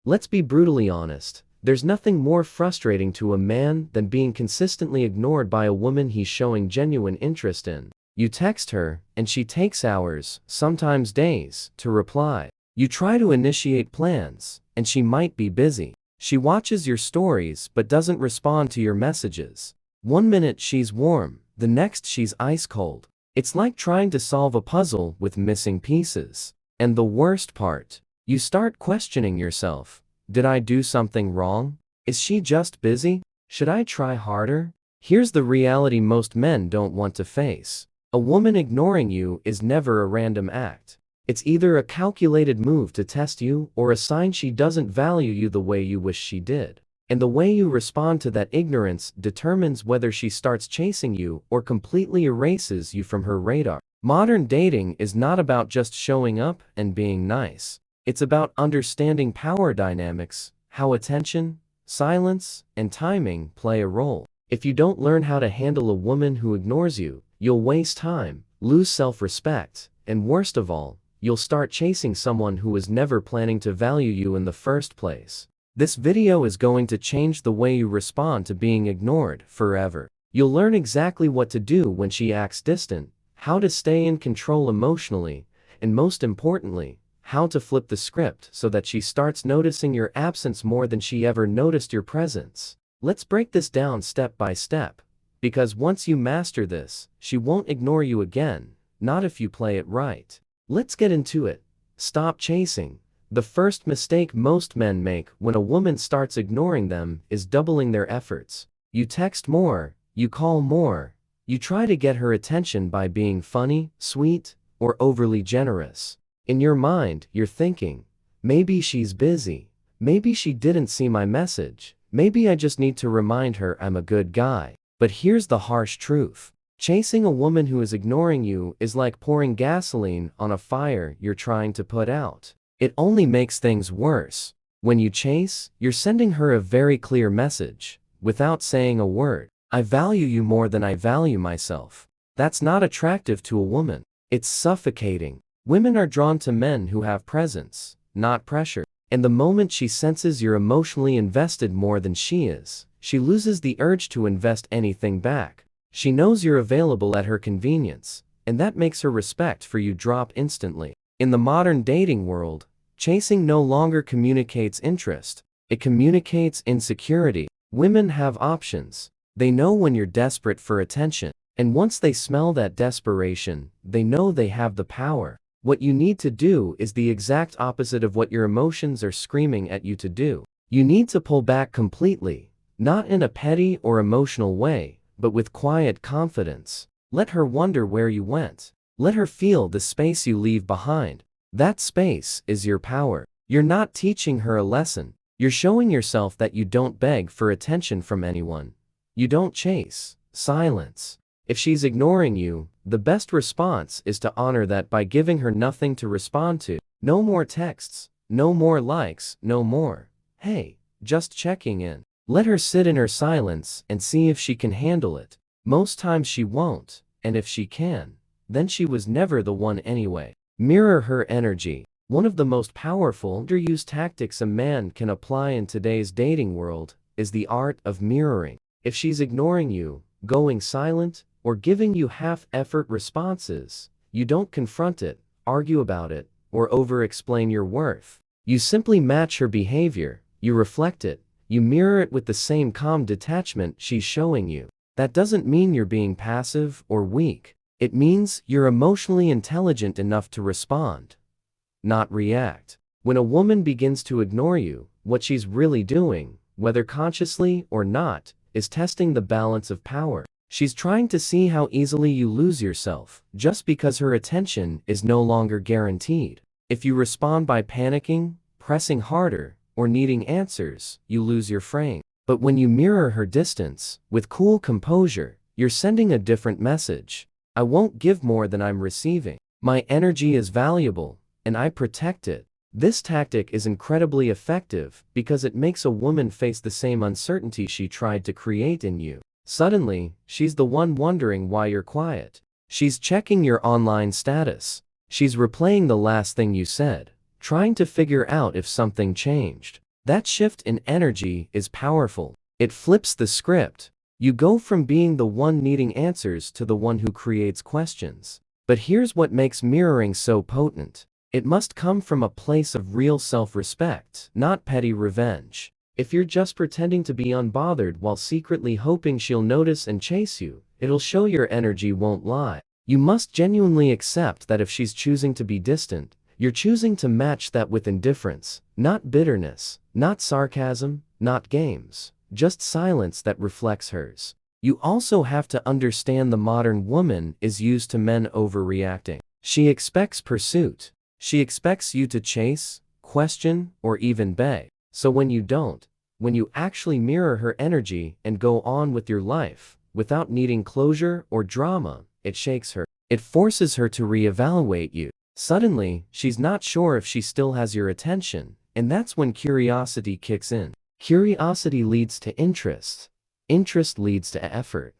Let's be brutally honest. There's nothing more frustrating to a man than being consistently ignored by a woman he's showing genuine interest in. You text her, and she takes hours, sometimes days, to reply. You try to initiate plans, and she might be busy. She watches your stories but doesn't respond to your messages. One minute she's warm, the next she's ice cold. It's like trying to solve a puzzle with missing pieces. And the worst part, you start questioning yourself. Did I do something wrong? Is she just busy? Should I try harder? Here's the reality most men don't want to face. A woman ignoring you is never a random act. It's either a calculated move to test you or a sign she doesn't value you the way you wish she did. And the way you respond to that ignorance determines whether she starts chasing you or completely erases you from her radar. Modern dating is not about just showing up and being nice. It's about understanding power dynamics, how attention, silence, and timing play a role. If you don't learn how to handle a woman who ignores you, you'll waste time, lose self-respect, and worst of all, you'll start chasing someone who was never planning to value you in the first place. This video is going to change the way you respond to being ignored forever. You'll learn exactly what to do when she acts distant, how to stay in control emotionally, and most importantly, how to flip the script so that she starts noticing your absence more than she ever noticed your presence. Let's break this down step by step, because once you master this, she won't ignore you again, not if you play it right. Let's get into it. Stop chasing. The first mistake most men make when a woman starts ignoring them is doubling their efforts. You text more, you call more, you try to get her attention by being funny, sweet, or overly generous. In your mind, you're thinking, maybe she's busy, maybe she didn't see my message, maybe I just need to remind her I'm a good guy. But here's the harsh truth. Chasing a woman who is ignoring you is like pouring gasoline on a fire you're trying to put out. It only makes things worse. When you chase, you're sending her a very clear message, without saying a word. I value you more than I value myself. That's not attractive to a woman. It's suffocating. Women are drawn to men who have presence, not pressure. And the moment she senses you're emotionally invested more than she is, she loses the urge to invest anything back. She knows you're available at her convenience, and that makes her respect for you drop instantly. In the modern dating world, chasing no longer communicates interest, it communicates insecurity. Women have options. They know when you're desperate for attention, and once they smell that desperation, they know they have the power. What you need to do is the exact opposite of what your emotions are screaming at you to do. You need to pull back completely, not in a petty or emotional way, but with quiet confidence. Let her wonder where you went. Let her feel the space you leave behind. That space is your power. You're not teaching her a lesson. You're showing yourself that you don't beg for attention from anyone. You don't chase silence. If she's ignoring you, the best response is to honor that by giving her nothing to respond to. No more texts, no more likes, no more, hey, just checking in. Let her sit in her silence and see if she can handle it. Most times she won't, and if she can, then she was never the one anyway. Mirror her energy. One of the most powerful, underused tactics a man can apply in today's dating world is the art of mirroring. If she's ignoring you, going silent, or giving you half-effort responses, you don't confront it, argue about it, or over-explain your worth. You simply match her behavior, you reflect it, you mirror it with the same calm detachment she's showing you. That doesn't mean you're being passive or weak. It means you're emotionally intelligent enough to respond, not react. When a woman begins to ignore you, what she's really doing, whether consciously or not, is testing the balance of power. She's trying to see how easily you lose yourself, just because her attention is no longer guaranteed. If you respond by panicking, pressing harder, or needing answers, you lose your frame. But when you mirror her distance, with cool composure, you're sending a different message. I won't give more than I'm receiving. My energy is valuable, and I protect it. This tactic is incredibly effective because it makes a woman face the same uncertainty she tried to create in you. Suddenly, she's the one wondering why you're quiet. She's checking your online status. She's replaying the last thing you said, trying to figure out if something changed. That shift in energy is powerful. It flips the script. You go from being the one needing answers to the one who creates questions. But here's what makes mirroring so potent. It must come from a place of real self-respect, not petty revenge. If you're just pretending to be unbothered while secretly hoping she'll notice and chase you, it'll show your energy won't lie. You must genuinely accept that if she's choosing to be distant, you're choosing to match that with indifference, not bitterness, not sarcasm, not games, just silence that reflects hers. You also have to understand the modern woman is used to men overreacting. She expects pursuit. She expects you to chase, question, or even beg. So when you don't, when you actually mirror her energy and go on with your life, without needing closure or drama, it shakes her. It forces her to reevaluate you. Suddenly, she's not sure if she still has your attention, and that's when curiosity kicks in. Curiosity leads to interest. Interest leads to effort.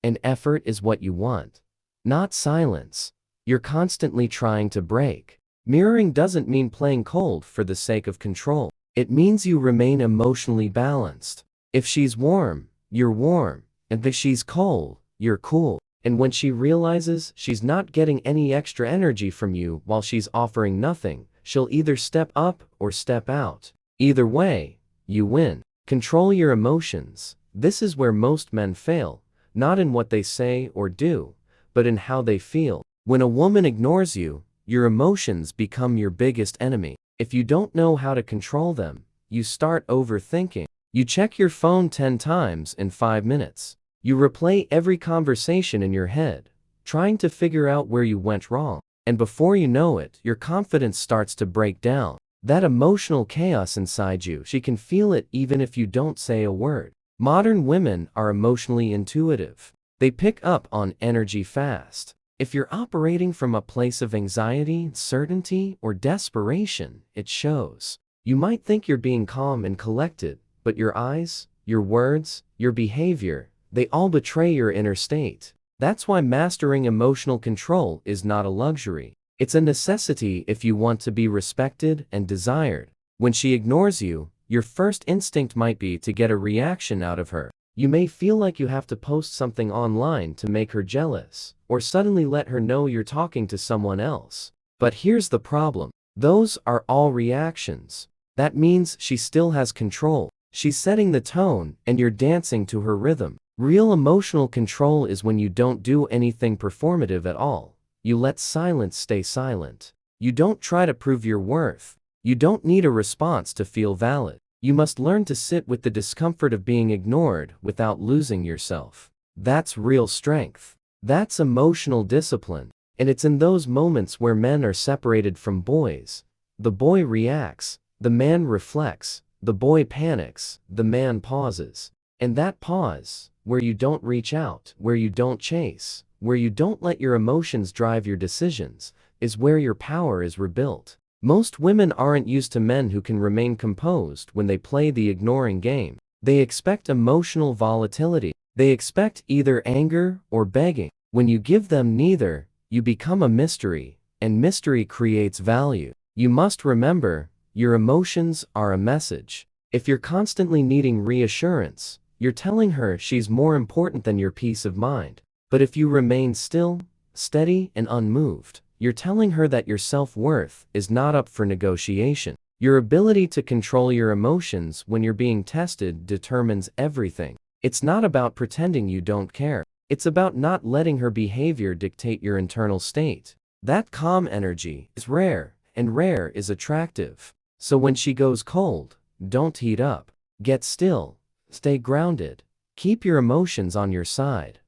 And effort is what you want. Not silence. You're constantly trying to break. Mirroring doesn't mean playing cold for the sake of control. It means you remain emotionally balanced. If she's warm, you're warm. And if she's cold, you're cool. And when she realizes she's not getting any extra energy from you while she's offering nothing, she'll either step up or step out. Either way, you win. Control your emotions. This is where most men fail, not in what they say or do, but in how they feel. When a woman ignores you, your emotions become your biggest enemy. If you don't know how to control them, you start overthinking. You check your phone 10 times in 5 minutes. You replay every conversation in your head, trying to figure out where you went wrong. And before you know it, your confidence starts to break down. That emotional chaos inside you, she can feel it even if you don't say a word. Modern women are emotionally intuitive. They pick up on energy fast. If you're operating from a place of anxiety, certainty, or desperation, it shows. You might think you're being calm and collected, but your eyes, your words, your behavior, they all betray your inner state. That's why mastering emotional control is not a luxury. It's a necessity if you want to be respected and desired. When she ignores you, your first instinct might be to get a reaction out of her. You may feel like you have to post something online to make her jealous, or suddenly let her know you're talking to someone else. But here's the problem. Those are all reactions. That means she still has control. She's setting the tone, and you're dancing to her rhythm. Real emotional control is when you don't do anything performative at all. You let silence stay silent. You don't try to prove your worth. You don't need a response to feel valid. You must learn to sit with the discomfort of being ignored without losing yourself. That's real strength. That's emotional discipline. And it's in those moments where men are separated from boys. The boy reacts. The man reflects. The boy panics. The man pauses. And that pause, where you don't reach out, where you don't chase, where you don't let your emotions drive your decisions, is where your power is rebuilt. Most women aren't used to men who can remain composed when they play the ignoring game. They expect emotional volatility. They expect either anger or begging. When you give them neither, you become a mystery, and mystery creates value. You must remember, your emotions are a message. If you're constantly needing reassurance, you're telling her she's more important than your peace of mind. But if you remain still, steady, and unmoved, you're telling her that your self-worth is not up for negotiation. Your ability to control your emotions when you're being tested determines everything. It's not about pretending you don't care. It's about not letting her behavior dictate your internal state. That calm energy is rare, and rare is attractive. So when she goes cold, don't heat up. Get still. Stay grounded. Keep your emotions on your side.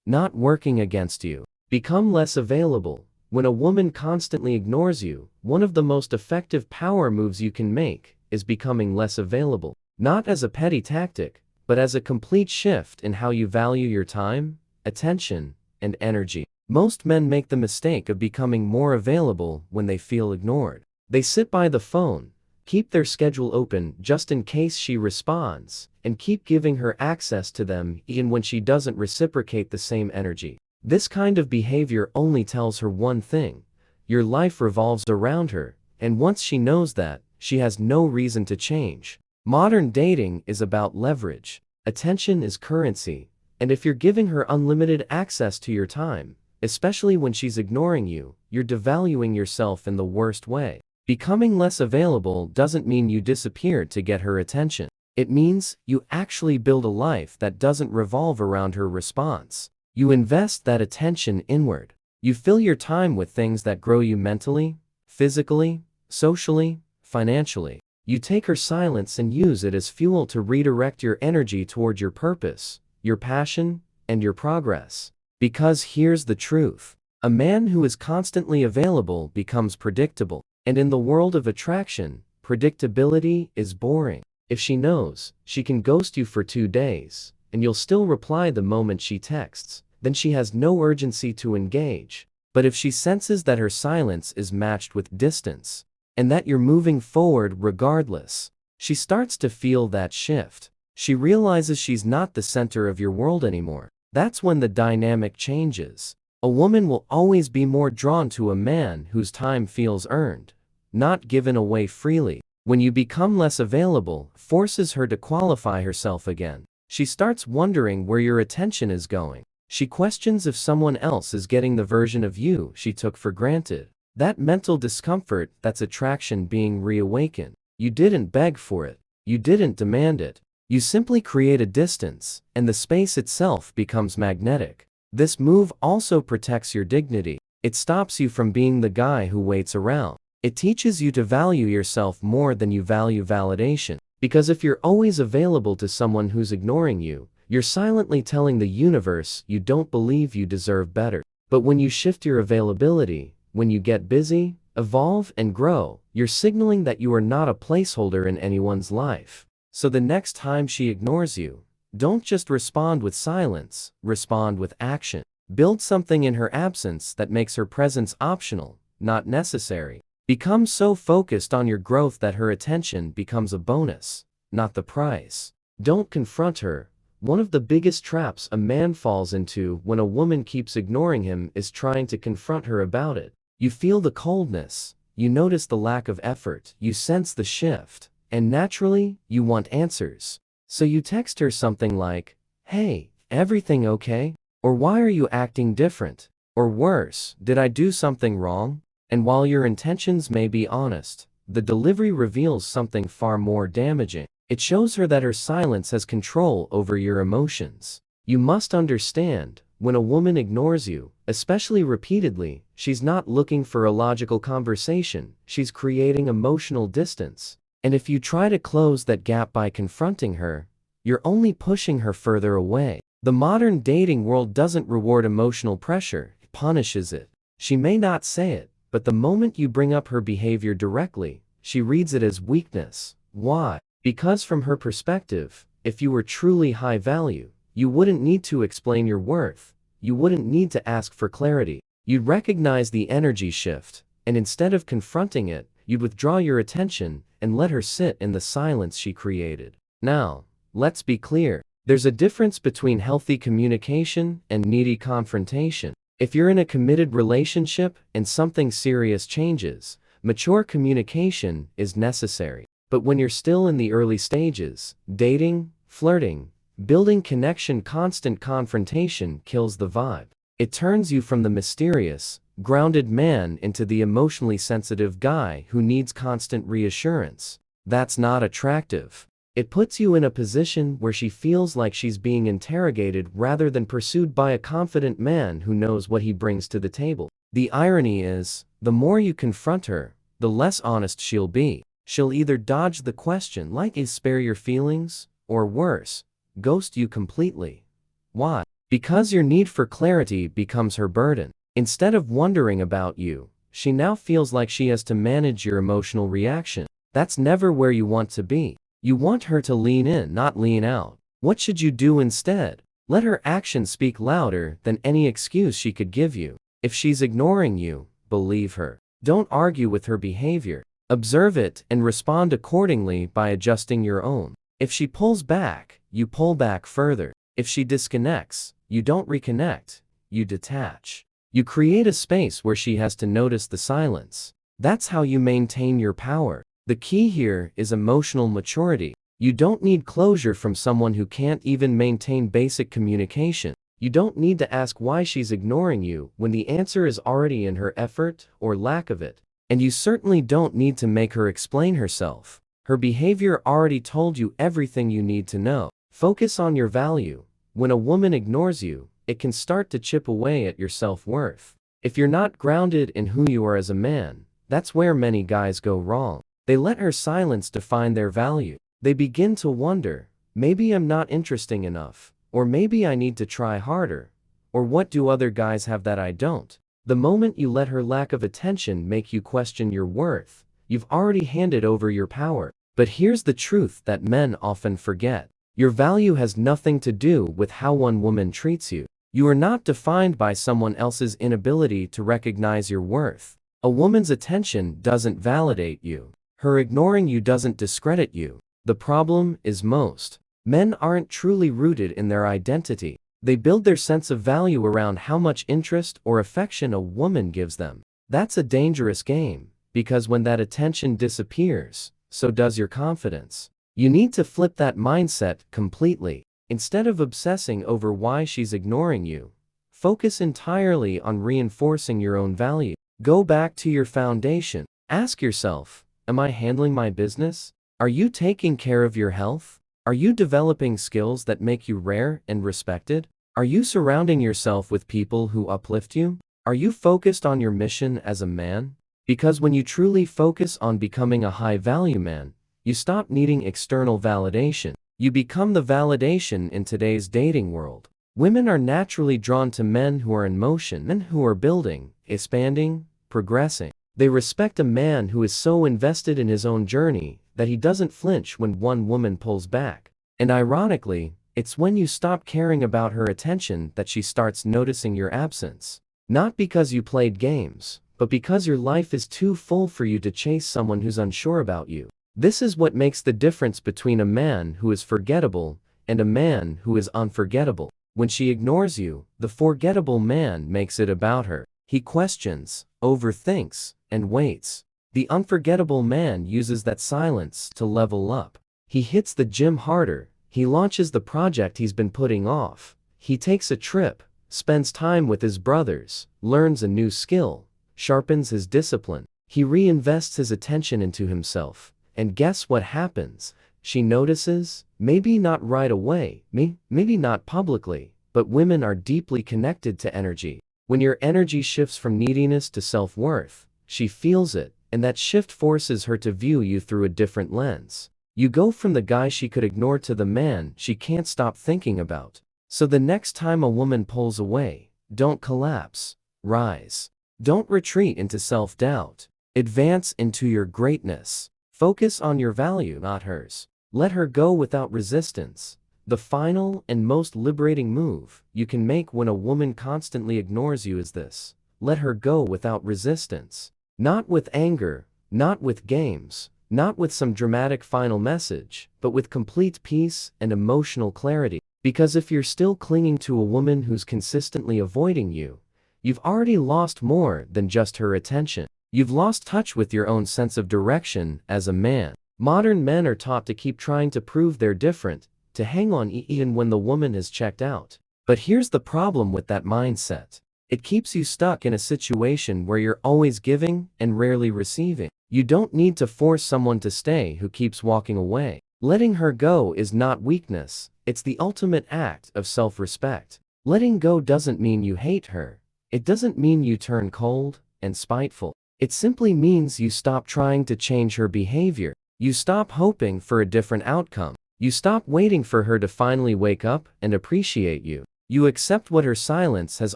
Not working against you. Become less available. When a woman constantly ignores you, one of the most effective power moves you can make is becoming less available. Not as a petty tactic, but as a complete shift in how you value your time, attention, and energy. Most men make the mistake of becoming more available when they feel ignored. They sit by the phone, keep their schedule open just in case she responds, and keep giving her access to them even when she doesn't reciprocate the same energy. This kind of behavior only tells her one thing: your life revolves around her, and once she knows that, she has no reason to change. Modern dating is about leverage. Attention is currency. And if you're giving her unlimited access to your time, especially when she's ignoring you, you're devaluing yourself in the worst way. Becoming less available doesn't mean you disappeared to get her attention. It means you actually build a life that doesn't revolve around her response. You invest that attention inward. You fill your time with things that grow you mentally, physically, socially, financially. You take her silence and use it as fuel to redirect your energy toward your purpose, your passion, and your progress. Because here's the truth. A man who is constantly available becomes predictable. And in the world of attraction, predictability is boring. If she knows she can ghost you for 2 days, and you'll still reply the moment she texts, then she has no urgency to engage. But if she senses that her silence is matched with distance, and that you're moving forward regardless, she starts to feel that shift. She realizes she's not the center of your world anymore. That's when the dynamic changes. A woman will always be more drawn to a man whose time feels earned, not given away freely. When you become less available, it forces her to qualify herself again. She starts wondering where your attention is going. She questions if someone else is getting the version of you she took for granted. That mental discomfort, that's attraction being reawakened. You didn't beg for it. You didn't demand it. You simply create a distance, and the space itself becomes magnetic. This move also protects your dignity. It stops you from being the guy who waits around. It teaches you to value yourself more than you value validation. Because if you're always available to someone who's ignoring you, you're silently telling the universe you don't believe you deserve better. But when you shift your availability, when you get busy, evolve, and grow, you're signaling that you are not a placeholder in anyone's life. So the next time she ignores you, don't just respond with silence, respond with action. Build something in her absence that makes her presence optional, not necessary. Become so focused on your growth that her attention becomes a bonus, not the price. Don't confront her. One of the biggest traps a man falls into when a woman keeps ignoring him is trying to confront her about it. You feel the coldness, you notice the lack of effort, you sense the shift, and naturally, you want answers. So you text her something like, "Hey, everything okay?" Or "Why are you acting different?" Or worse, "Did I do something wrong?" And while your intentions may be honest, the delivery reveals something far more damaging. It shows her that her silence has control over your emotions. You must understand, when a woman ignores you, especially repeatedly, she's not looking for a logical conversation, she's creating emotional distance. And if you try to close that gap by confronting her, you're only pushing her further away. The modern dating world doesn't reward emotional pressure, it punishes it. She may not say it, but the moment you bring up her behavior directly, she reads it as weakness. Why? Because from her perspective, if you were truly high value, you wouldn't need to explain your worth. You wouldn't need to ask for clarity. You'd recognize the energy shift, and instead of confronting it, you'd withdraw your attention and let her sit in the silence she created. Now, let's be clear. There's a difference between healthy communication and needy confrontation. If you're in a committed relationship and something serious changes, mature communication is necessary. But when you're still in the early stages, dating, flirting, building connection, constant confrontation kills the vibe. It turns you from the mysterious, grounded man into the emotionally sensitive guy who needs constant reassurance. That's not attractive. It puts you in a position where she feels like she's being interrogated rather than pursued by a confident man who knows what he brings to the table. The irony is, the more you confront her, the less honest she'll be. She'll either dodge the question like spare your feelings, or worse, ghost you completely. Why? Because your need for clarity becomes her burden. Instead of wondering about you, she now feels like she has to manage your emotional reaction. That's never where you want to be. You want her to lean in, not lean out. What should you do instead? Let her actions speak louder than any excuse she could give you. If she's ignoring you, believe her. Don't argue with her behavior. Observe it and respond accordingly by adjusting your own. If she pulls back, you pull back further. If she disconnects, you don't reconnect, you detach. You create a space where she has to notice the silence. That's how you maintain your power. The key here is emotional maturity. You don't need closure from someone who can't even maintain basic communication. You don't need to ask why she's ignoring you when the answer is already in her effort or lack of it. And you certainly don't need to make her explain herself. Her behavior already told you everything you need to know. Focus on your value. When a woman ignores you, it can start to chip away at your self-worth. If you're not grounded in who you are as a man, that's where many guys go wrong. They let her silence define their value. They begin to wonder, maybe I'm not interesting enough, or maybe I need to try harder, or what do other guys have that I don't? The moment you let her lack of attention make you question your worth, you've already handed over your power. But here's the truth that men often forget. Your value has nothing to do with how one woman treats you. You are not defined by someone else's inability to recognize your worth. A woman's attention doesn't validate you. Her ignoring you doesn't discredit you. The problem is most men aren't truly rooted in their identity. They build their sense of value around how much interest or affection a woman gives them. That's a dangerous game, because when that attention disappears, so does your confidence. You need to flip that mindset completely. Instead of obsessing over why she's ignoring you, focus entirely on reinforcing your own value. Go back to your foundation. Ask yourself, am I handling my business? Are you taking care of your health? Are you developing skills that make you rare and respected? Are you surrounding yourself with people who uplift you? Are you focused on your mission as a man? Because when you truly focus on becoming a high-value man, you stop needing external validation. You become the validation in today's dating world. Women are naturally drawn to men who are in motion, men who are building, expanding, progressing. They respect a man who is so invested in his own journey that he doesn't flinch when one woman pulls back. And ironically, it's when you stop caring about her attention that she starts noticing your absence. Not because you played games, but because your life is too full for you to chase someone who's unsure about you. This is what makes the difference between a man who is forgettable and a man who is unforgettable. When she ignores you, the forgettable man makes it about her. He questions, overthinks, and waits. The unforgettable man uses that silence to level up. He hits the gym harder. He launches the project he's been putting off. He takes a trip, spends time with his brothers, learns a new skill, sharpens his discipline. He reinvests his attention into himself. And guess what happens? She notices, maybe not right away, maybe not publicly, but women are deeply connected to energy. When your energy shifts from neediness to self-worth, she feels it, and that shift forces her to view you through a different lens. You go from the guy she could ignore to the man she can't stop thinking about. So the next time a woman pulls away, don't collapse, rise. Don't retreat into self-doubt. Advance into your greatness. Focus on your value, not hers. Let her go without resistance. The final and most liberating move you can make when a woman constantly ignores you is this: let her go without resistance. Not with anger, not with games, not with some dramatic final message, but with complete peace and emotional clarity. Because if you're still clinging to a woman who's consistently avoiding you, you've already lost more than just her attention. You've lost touch with your own sense of direction as a man. Modern men are taught to keep trying to prove they're different, to hang on even when the woman has checked out. But here's the problem with that mindset. It keeps you stuck in a situation where you're always giving and rarely receiving. You don't need to force someone to stay who keeps walking away. Letting her go is not weakness, it's the ultimate act of self-respect. Letting go doesn't mean you hate her. It doesn't mean you turn cold and spiteful. It simply means you stop trying to change her behavior. You stop hoping for a different outcome. You stop waiting for her to finally wake up and appreciate you. You accept what her silence has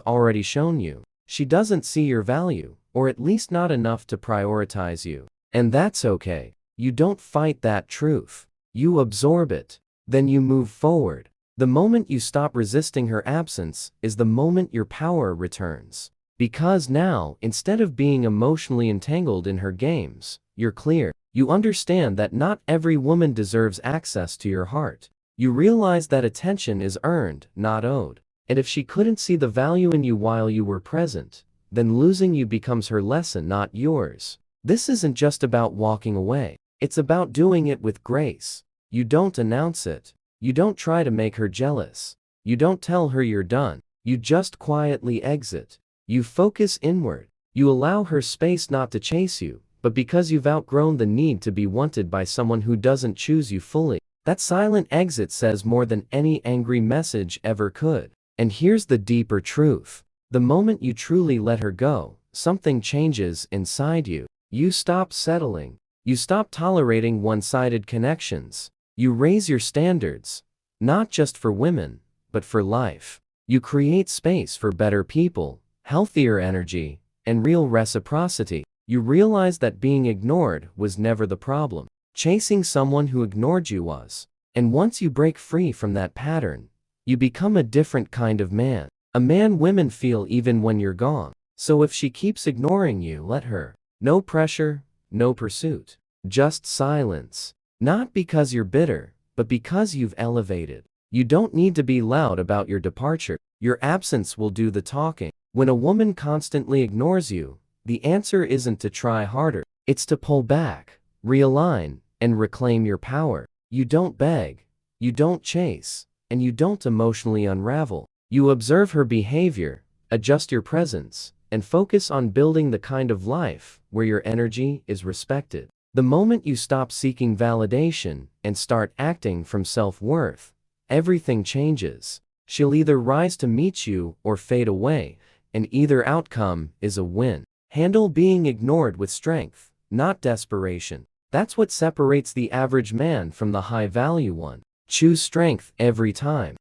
already shown you. She doesn't see your value, or at least not enough to prioritize you. And that's okay. You don't fight that truth. You absorb it. Then you move forward. The moment you stop resisting her absence is the moment your power returns. Because now, instead of being emotionally entangled in her games, you're clear. You understand that not every woman deserves access to your heart. You realize that attention is earned, not owed. And if she couldn't see the value in you while you were present, then losing you becomes her lesson, not yours. This isn't just about walking away. It's about doing it with grace. You don't announce it. You don't try to make her jealous. You don't tell her you're done. You just quietly exit. You focus inward. You allow her space not to chase you, but because you've outgrown the need to be wanted by someone who doesn't choose you fully. That silent exit says more than any angry message ever could. And here's the deeper truth. The moment you truly let her go, something changes inside you. You stop settling. You stop tolerating one-sided connections. You raise your standards, not just for women, but for life. You create space for better people, healthier energy, and real reciprocity. You realize that being ignored was never the problem. Chasing someone who ignored you was. And once you break free from that pattern, you become a different kind of man. A man women feel even when you're gone. So if she keeps ignoring you, let her. No pressure, no pursuit. Just silence. Not because you're bitter, but because you've elevated. You don't need to be loud about your departure. Your absence will do the talking. When a woman constantly ignores you, the answer isn't to try harder. It's to pull back, realign, and reclaim your power. You don't beg, you don't chase, and you don't emotionally unravel. You observe her behavior, adjust your presence, and focus on building the kind of life where your energy is respected. The moment you stop seeking validation and start acting from self-worth, everything changes. She'll either rise to meet you or fade away, and either outcome is a win. Handle being ignored with strength, not desperation. That's what separates the average man from the high-value one. Choose strength every time.